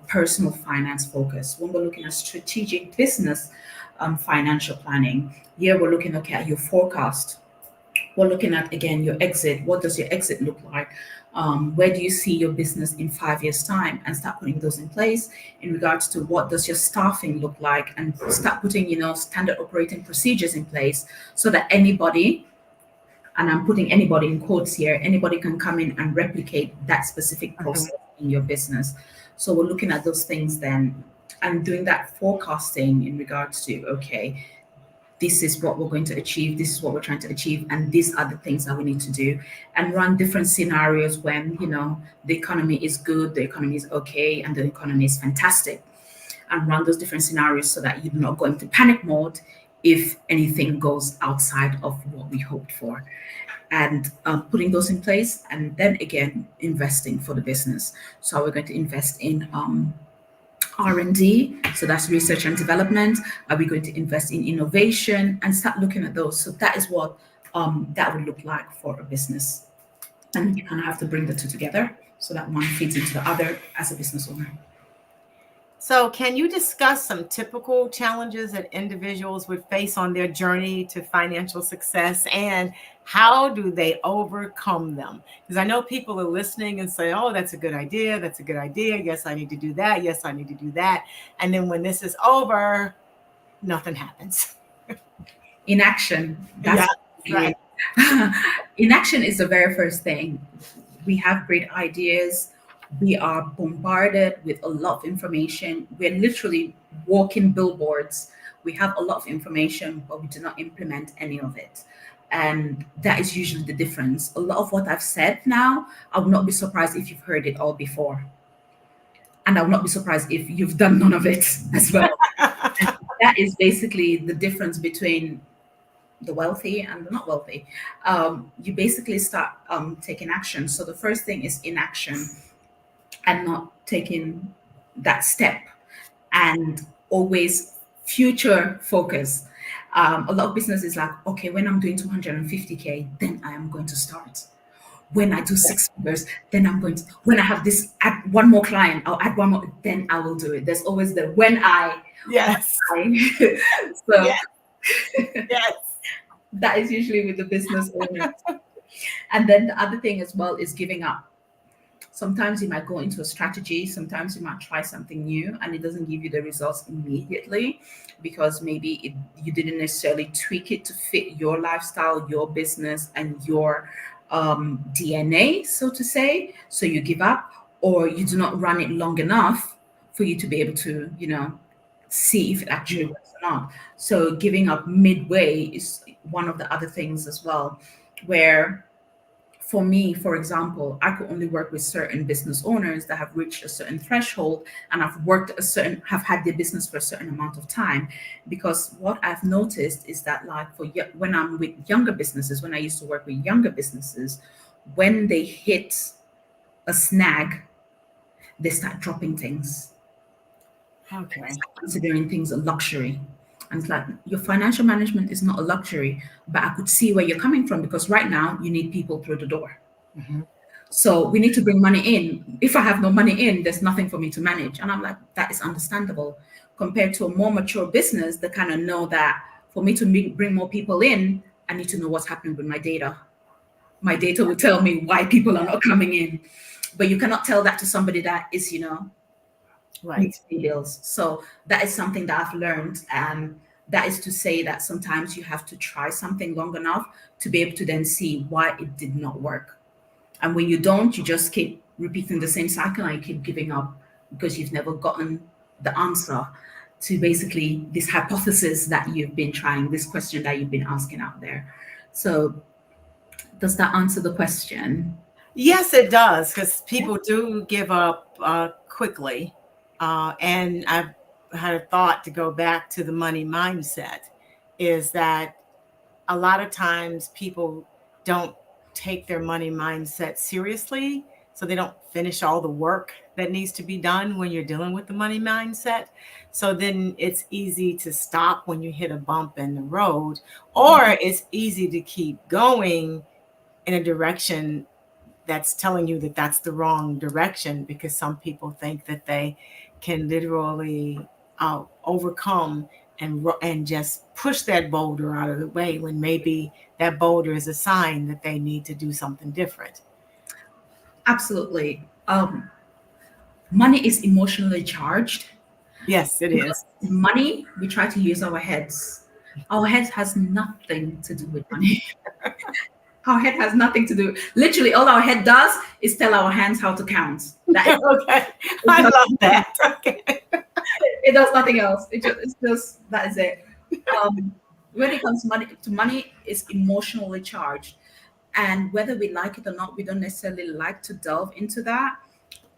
personal finance focus. When we're looking at strategic business financial planning, here we're looking at your forecast. We're looking at, again, your exit. What does your exit look like? Where do you see your business in 5 years' time? And start putting those in place in regards to what does your staffing look like, and start putting, standard operating procedures in place so that anybody, and I'm putting anybody in quotes here, anybody can come in and replicate that specific process in your business. So we're looking at those things then and doing that forecasting in regards to, okay, this is what we're going to achieve, this is what we're trying to achieve, and these are the things that we need to do, and run different scenarios when, the economy is good, the economy is okay, and the economy is fantastic, and run those different scenarios so that you're not going to panic mode if anything goes outside of what we hoped for. And putting those in place, and then again, investing for the business. So we're going to invest in R&D, so that's research and development. Are we going to invest in innovation, and start looking at those? So that is what that would look like for a business. And you kind of have to bring the two together so that one feeds into the other as a business owner. So can you discuss some typical challenges that individuals would face on their journey to financial success, and how do they overcome them? Because I know people are listening and say, oh, that's a good idea. That's a good idea. Yes, I need to do that. Yes, I need to do that. And then when this is over, nothing happens. Inaction. That's right. Inaction is the very first thing. We have great ideas. We are bombarded with a lot of information. We're literally walking billboards. We have a lot of information, but we do not implement any of it. And that is usually the difference. A lot of what I've said now, I would not be surprised if you've heard it all before. And I would not be surprised if you've done none of it as well. That is basically the difference between the wealthy and the not wealthy. You basically start taking action. So the first thing is inaction, and not taking that step, and always future focus. A lot of business is like, okay, when I'm doing 250K, then I am going to start. When I do 6 figures, then I'm going to, when I have this, add one more client, I'll add one more, then I will do it. There's always the when I. Yes. So yes. That is usually with the business owner. And then the other thing as well is giving up. Sometimes you might go into a strategy, sometimes you might try something new and it doesn't give you the results immediately because maybe you didn't necessarily tweak it to fit your lifestyle, your business, and your DNA, so to say. So you give up, or you do not run it long enough for you to be able to, see if it actually works or not. So giving up midway is one of the other things as well, where for me, for example, I could only work with certain business owners that have reached a certain threshold and have had their business for a certain amount of time. Because what I've noticed is that, like, when I'm with younger businesses, when I used to work with younger businesses, when they hit a snag, they start dropping things. Okay. They start considering things a luxury. And it's like, your financial management is not a luxury, but I could see where you're coming from, because right now you need people through the door. Mm-hmm. So we need to bring money in. If I have no money in, there's nothing for me to manage. And I'm like, that is understandable. Compared to a more mature business, they kind of know that for me to bring more people in, I need to know what's happening with my data. My data will tell me why people are not coming in. But you cannot tell that to somebody that is, Right. bills. So that is something that I've learned. And that is to say that sometimes you have to try something long enough to be able to then see why it did not work. And when you don't, you just keep repeating the same cycle and you keep giving up because you've never gotten the answer to basically this hypothesis that you've been trying, this question that you've been asking out there. So does that answer the question? Yes, it does, because people do give up quickly. And I've had a thought to go back to the money mindset is that a lot of times people don't take their money mindset seriously. So they don't finish all the work that needs to be done when you're dealing with the money mindset. So then it's easy to stop when you hit a bump in the road, or it's easy to keep going in a direction that's telling you that that's the wrong direction, because some people think that they can literally overcome and just push that boulder out of the way, when maybe that boulder is a sign that they need to do something different. Absolutely. Money is emotionally charged. Yes, it is. Money, we try to use our heads. Our head has nothing to do with money. Our head has nothing to do. Literally, all our head does is tell our hands how to count. That is, Okay, I love that. Okay. it does nothing else. It's just that is it. When it comes to money, it's emotionally charged, and whether we like it or not, we don't necessarily like to delve into that.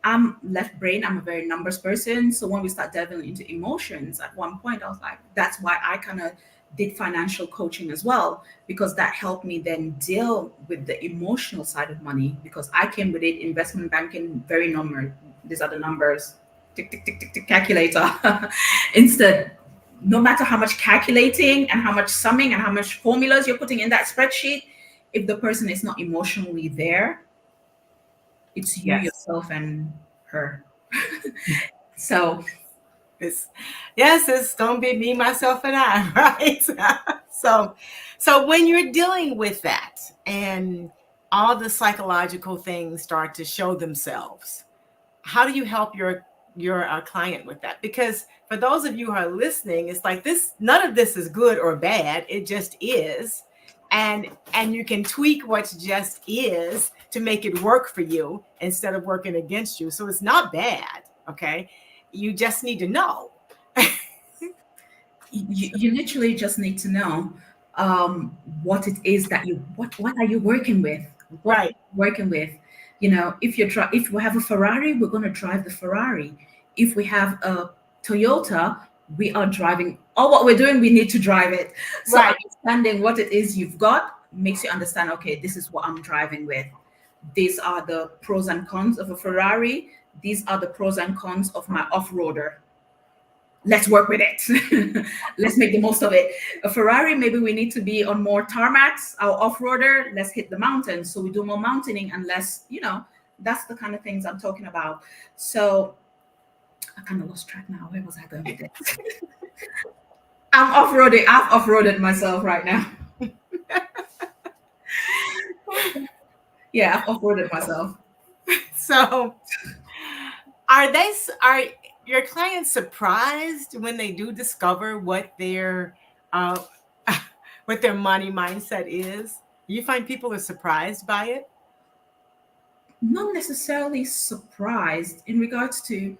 I'm left brain. I'm a very numbers person. So when we start delving into emotions, at one point I was like, that's why I kind of did financial coaching as well, because that helped me then deal with the emotional side of money, because I came with it, investment banking, very number. These are the numbers, tick, tick, tick, tick, tick, calculator. Instead, no matter how much calculating and how much summing and how much formulas you're putting in that spreadsheet, if the person is not emotionally there, it's you, Yes. yourself, and her. So it's gonna be me, myself, and I, right? So when you're dealing with that and all the psychological things start to show themselves, how do you help your client with that? Because for those of you who are listening, it's like this, none of this is good or bad, it just is. And you can tweak what just is to make it work for you instead of working against you. So it's not bad, okay? You just need to know. you literally just need to know what it is that what are you working with, what Right. working with. If we have a Ferrari, we're going to drive the Ferrari. If we have a Toyota, we are driving, or what we're doing, we need to drive it. So Right. understanding what it is you've got makes you understand, okay, this is what I'm driving with. These are the pros and cons of a Ferrari. These are the pros and cons of my off-roader. Let's work with it. Let's make the most of it. A Ferrari, maybe we need to be on more tarmacs. Our off-roader, let's hit the mountains. So we do more mountaining, and less, that's the kind of things I'm talking about. So I kind of lost track now. Where was I going with this? I'm off-roading. I've off-roaded myself right now. Yeah, I've off-roaded myself. So are your clients surprised when they do discover what their money mindset is? You find people are surprised by it? Not necessarily surprised in regards to,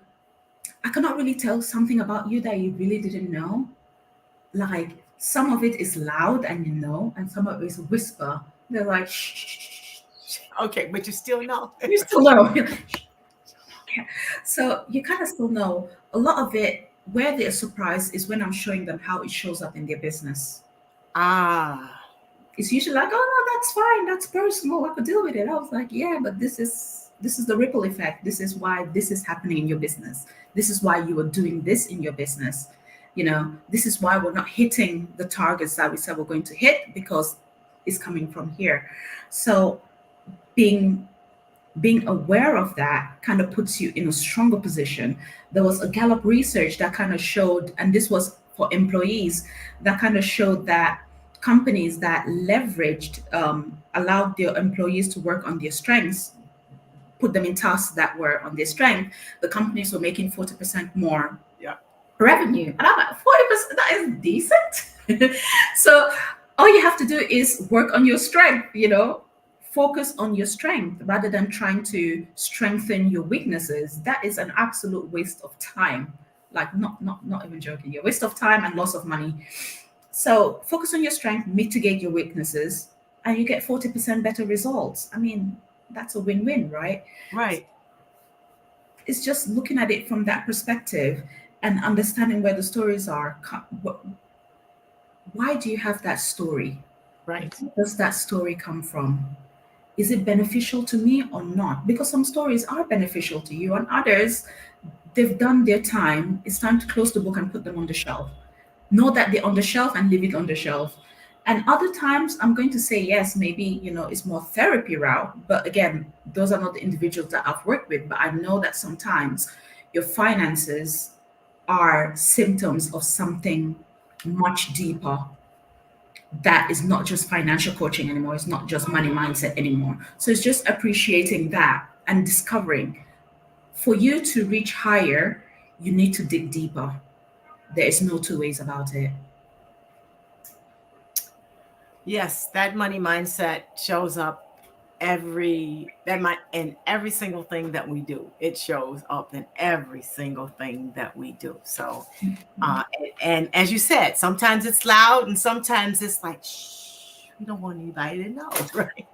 I cannot really tell something about you that you really didn't know. Like, some of it is loud and and some of it is whisper. They're like, shh. Okay, but you still know. You still know. So you kind of still know. A lot of it, where they're surprised, is when I'm showing them how it shows up in their business. It's usually like, oh no, that's fine, that's personal, I could deal with it. I was like, yeah, but this is the ripple effect. This is why this is happening in your business. This is why you are doing this in your business. This is why we're not hitting the targets that we said we're going to hit, because it's coming from here. So being aware of that kind of puts you in a stronger position. There was a Gallup research that kind of showed, and this was for employees, that kind of showed that companies that leveraged, allowed their employees to work on their strengths, put them in tasks that were on their strength, the companies were making 40% more revenue. And I'm like, 40%, that is decent. So all you have to do is work on your strength, focus on your strength rather than trying to strengthen your weaknesses. That is an absolute waste of time. Like not even joking, a waste of time and loss of money. So focus on your strength, mitigate your weaknesses, and you get 40% better results. I mean, that's a win-win, right? Right. It's just looking at it from that perspective and understanding where the stories are. Why do you have that story? Right. Where does that story come from? Is it beneficial to me or not? Because some stories are beneficial to you, and others, they've done their time. It's time to close the book and put them on the shelf. Know that they're on the shelf and leave it on the shelf. And other times, I'm going to say yes, maybe, it's more therapy route. But again, those are not the individuals that I've worked with. But I know that sometimes your finances are symptoms of something much deeper that is not just financial coaching anymore. It's not just money mindset anymore. So it's just appreciating that and discovering. For you to reach higher, you need to dig deeper. There is no two ways about it. Yes, that money mindset shows up in every single thing that we do. It shows up in every single thing that we do. So and as you said, sometimes it's loud and sometimes it's like, shh, we don't want anybody to know, right?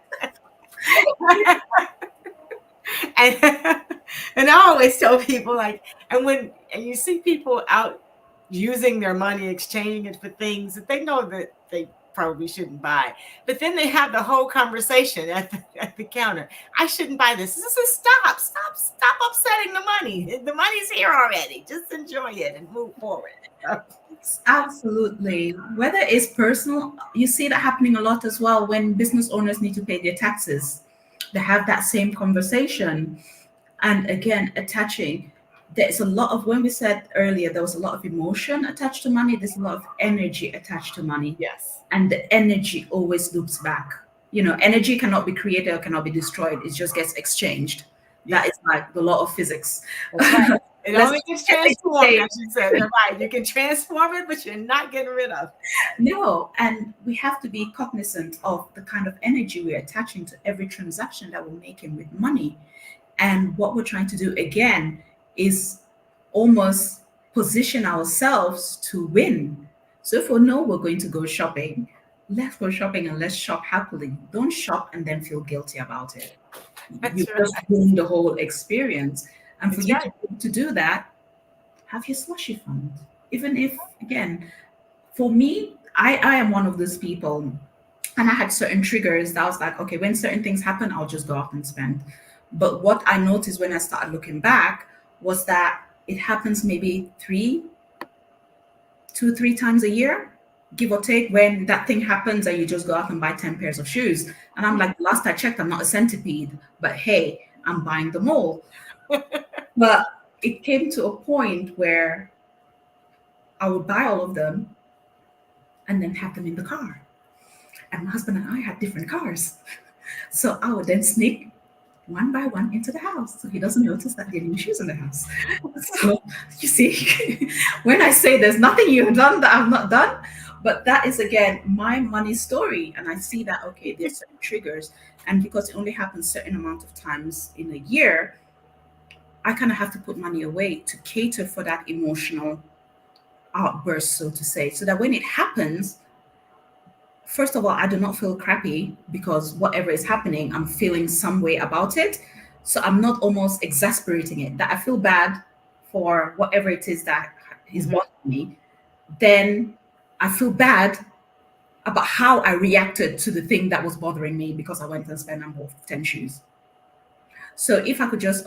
and I always tell people, like, and you see people out using their money, exchanging it for things that they know that they probably shouldn't buy, but then they have the whole conversation at the counter. I shouldn't buy this. This is stop upsetting the money. The money's here already. Just enjoy it and move forward. Absolutely. Whether it's personal, you see that happening a lot as well when business owners need to pay their taxes. They have that same conversation. And again, there's a lot of, when we said earlier, there was a lot of emotion attached to money. There's a lot of energy attached to money. Yes. And the energy always loops back. Energy cannot be created or cannot be destroyed. It just gets exchanged. That is like the law of physics. Right. It only gets transformed, as you said. You're right. You can transform it, but you're not getting rid of. No, and we have to be cognizant of the kind of energy we're attaching to every transaction that we're making with money. And what we're trying to do again is almost position ourselves to win. So if we know we're going to go shopping, let's go shopping and let's shop happily. Don't shop and then feel guilty about it. You just ruin the whole experience. And for you to do that, have your slushy fund. Even if, again, for me, I am one of those people, and I had certain triggers that I was like, okay, when certain things happen, I'll just go out and spend. But what I noticed when I started looking back was that it happens maybe 2-3 times a year, give or take, when that thing happens and you just go out and buy 10 pairs of shoes. And I'm like, last I checked, I'm not a centipede, but hey, I'm buying them all. But it came to a point where I would buy all of them and then have them in the car. And my husband and I had different cars. So I would then sneak one by one into the house so he doesn't notice that there are new shoes in the house. So you see, when I say there's nothing you've done that I've not done, but that is, again, my money story. And I see that, okay, there's certain triggers. And because it only happens a certain amount of times in a year, I kind of have to put money away to cater for that emotional outburst, so to say, so that when it happens, first of all, I do not feel crappy because whatever is happening, I'm feeling some way about it. So I'm not almost exasperating it, that I feel bad for whatever it is that is bothering me. Then I feel bad about how I reacted to the thing that was bothering me because I went and spent and bought 10 shoes. So if I could just,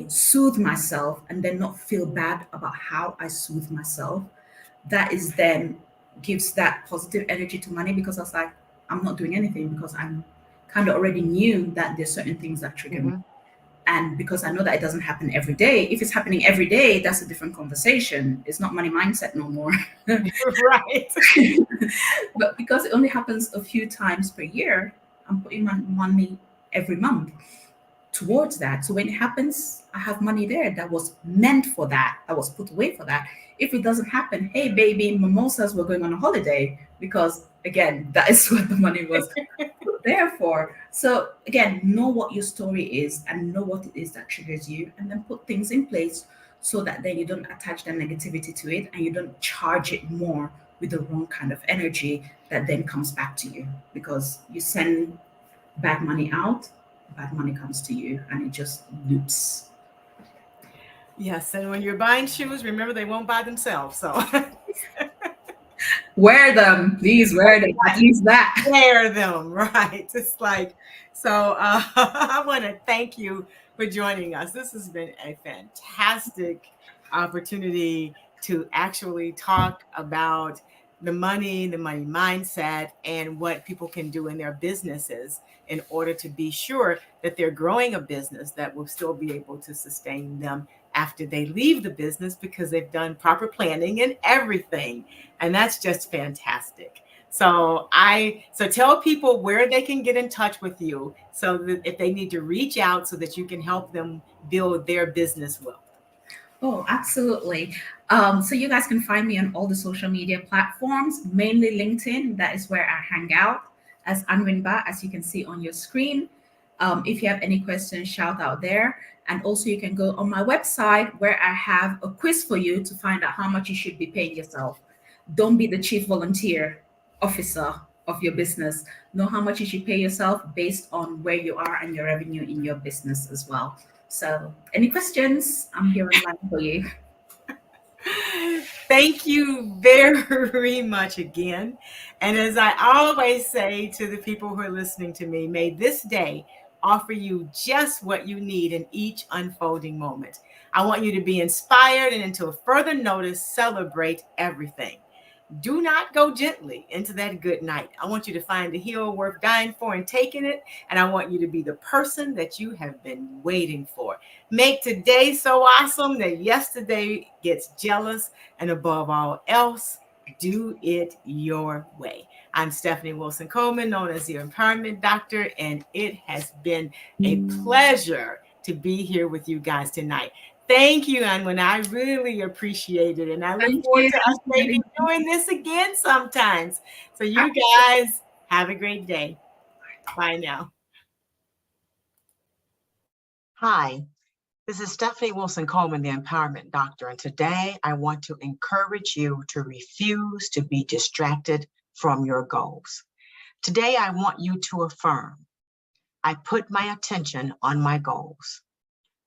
soothe myself and then not feel bad about how I soothe myself, that is then gives that positive energy to money, because I was like, I'm not doing anything because I'm kind of already knew that there's certain things that trigger me. And because I know that it doesn't happen every day, if it's happening every day, that's a different conversation. It's not money mindset no more. Right. But because it only happens a few times per year, I'm putting my money every month towards that. So when it happens, I have money there that was meant for that was put away for that. If it doesn't happen, hey baby, mimosas, we're going on a holiday, because again, that is what the money was put there for. So again, know what your story is and know what it is that triggers you, and then put things in place so that then you don't attach the negativity to it and you don't charge it more with the wrong kind of energy that then comes back to you, because you send bad money out, bad money comes to you, and it just loops. Yes, and when you're buying shoes, remember they won't buy themselves. So Wear them, please wear them. At least that. wear them, right? It's like, so I want to thank you for joining us. This has been a fantastic opportunity to actually talk about the money mindset, and what people can do in their businesses in order to be sure that they're growing a business that will still be able to sustain them after they leave the business, because they've done proper planning and everything. And that's just fantastic. So tell people where they can get in touch with you, so that if they need to reach out, so that you can help them build their business wealth. Oh, absolutely. So you guys can find me on all the social media platforms, mainly LinkedIn. That is where I hang out, as Anwin Mbah, as you can see on your screen. If you have any questions, shout out there. And also you can go on my website, where I have a quiz for you to find out how much you should be paying yourself. Don't be the chief volunteer officer of your business. Know how much you should pay yourself based on where you are and your revenue in your business as well. So any questions, I'm here online for you. Thank you very much again. And as I always say to the people who are listening to me, may this day offer you just what you need in each unfolding moment. I want you to be inspired, and until further notice, celebrate everything. Do not go gently into that good night. I want you to find the hero worth dying for and taking it. And I want you to be the person that you have been waiting for. Make today so awesome that yesterday gets jealous. And above all else, do it your way. I'm Stephanie Wilson-Coleman, known as the Empowerment Doctor. And it has been a pleasure to be here with you guys tonight. Thank you, Anwin. I really appreciate it. And I look forward to us maybe doing this again sometimes. So you guys have a great day. Bye now. Hi, this is Stephanie Wilson-Coleman, the Empowerment Doctor. And today I want to encourage you to refuse to be distracted from your goals. Today I want you to affirm, I put my attention on my goals.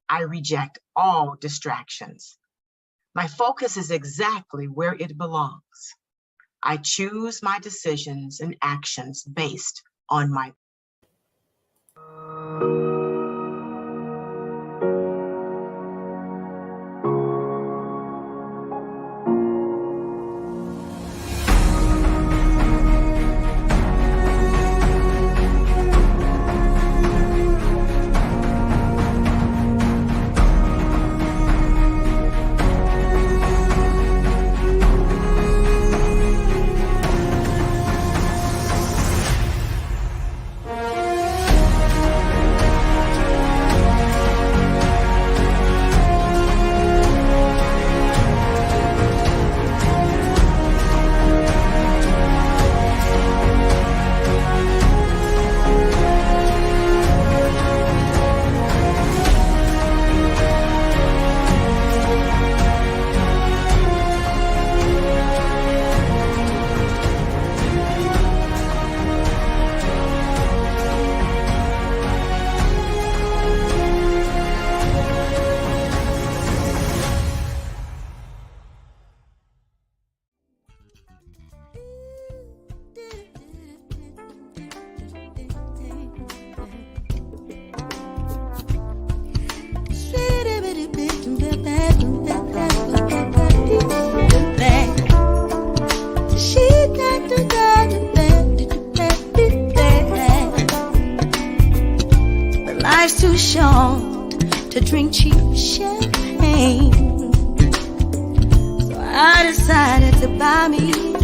I reject all distractions. My focus is exactly where it belongs. I choose my decisions and actions based on my Life's too short to drink cheap champagne. So I decided to buy me